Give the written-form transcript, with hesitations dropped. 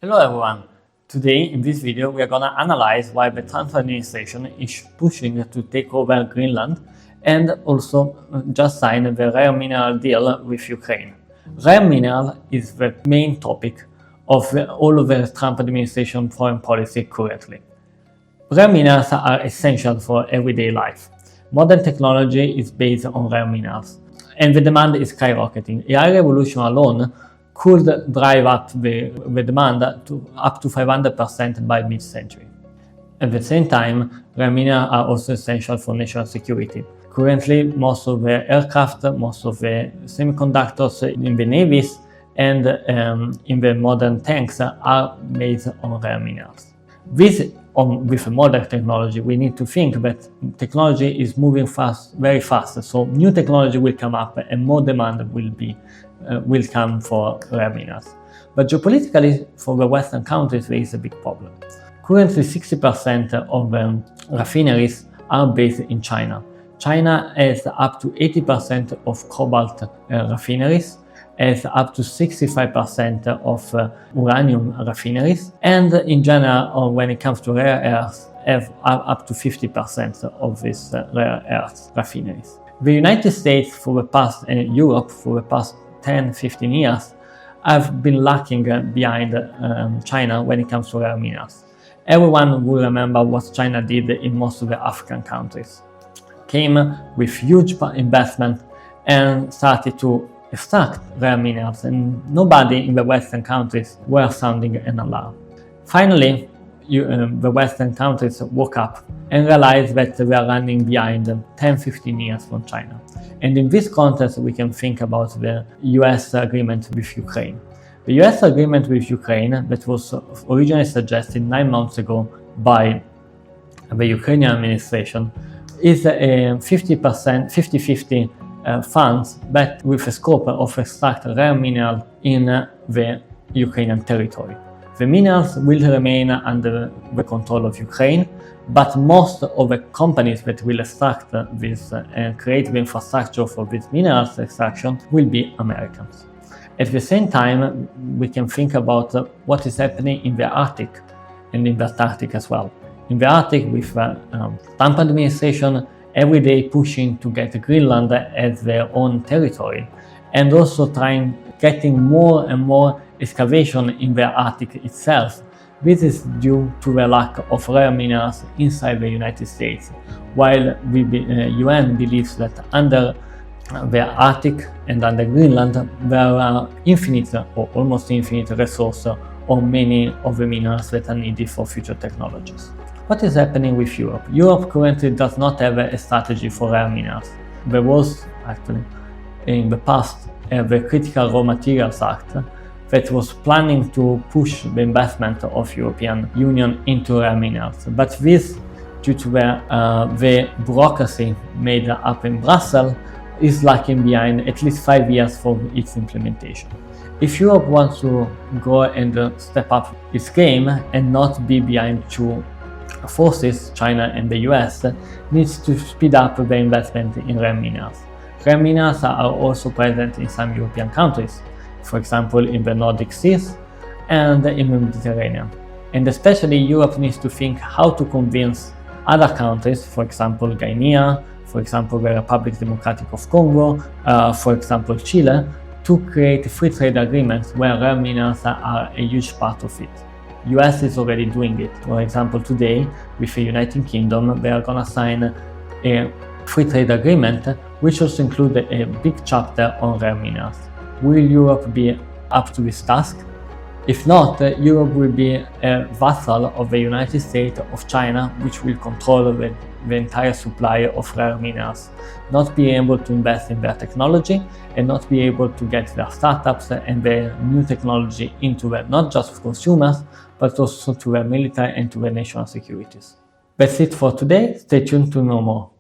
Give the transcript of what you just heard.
Hello everyone! Today in this video we are going to analyze why the Trump administration is pushing to take over Greenland and also just signed the rare mineral deal with Ukraine. Rare mineral is the main topic of all of the Trump administration foreign policy currently. Rare minerals are essential for everyday life. Modern technology is based on rare minerals and the demand is skyrocketing. AI revolution alone could drive up the demand to up to 500% by mid-century. At the same time, rare minerals are also essential for national security. Currently, most of the aircraft, most of the semiconductors in the navies and in the modern tanks are based on rare minerals. With modern technology, we need to think that technology is moving very fast. So new technology will come up and more demand will come for rare minerals. But geopolitically, for the Western countries, there is a big problem. Currently, 60% of refineries are based in China. China has up to 80% of cobalt refineries, has up to 65% of uranium refineries, and in general, when it comes to rare earths, have up to 50% of these rare earths refineries. The United States and Europe for the past 10-15 years have been lacking behind China when it comes to rare minerals. Everyone will remember what China did in most of the African countries. Came with huge investment and started to extract rare minerals, and nobody in the Western countries were sounding an alarm. Finally, the Western countries woke up and realized that we are running behind 10-15 years from China. And in this context, we can think about the US agreement with Ukraine. The US agreement with Ukraine that was originally suggested 9 months ago by the Ukrainian administration is a 50-50 funds, but with a scope of extract rare mineral in the Ukrainian territory. The minerals will remain under the control of Ukraine, but most of the companies that will extract this and create the infrastructure for this minerals extraction will be Americans. At the same time, we can think about what is happening in the Arctic and in the Antarctic as well. In the Arctic, with the Trump administration every day pushing to get Greenland as their own territory, and also getting more and more excavation in the Arctic itself. This is due to the lack of rare minerals inside the United States, while the UN believes that under the Arctic and under Greenland there are infinite or almost infinite resources on many of the minerals that are needed for future technologies. What is happening with Europe? Europe currently does not have a strategy for rare minerals. There was actually in the past the Critical Raw Materials Act that was planning to push the investment of European Union into rare minerals. But this, due to the bureaucracy made up in Brussels, is lagging behind at least 5 years for its implementation. If Europe wants to go and step up its game and not be behind two forces, China and the US, needs to speed up the investment in rare minerals. Rare minerals are also present in some European countries, for example in the Nordic seas and in the Mediterranean. And especially Europe needs to think how to convince other countries, for example Guinea, for example the Republic Democratic of Congo, for example Chile, to create free trade agreements where rare minerals are a huge part of it. US is already doing it. For example, today with the United Kingdom, they are going to sign a free trade agreement which also includes a big chapter on rare minerals. Will Europe be up to this task? If not, Europe will be a vassal of the United States, of China, which will control the entire supply of rare minerals, not be able to invest in their technology and not be able to get their startups and their new technology into not just consumers, but also to their military and to their national securities. That's it for today. Stay tuned to know more.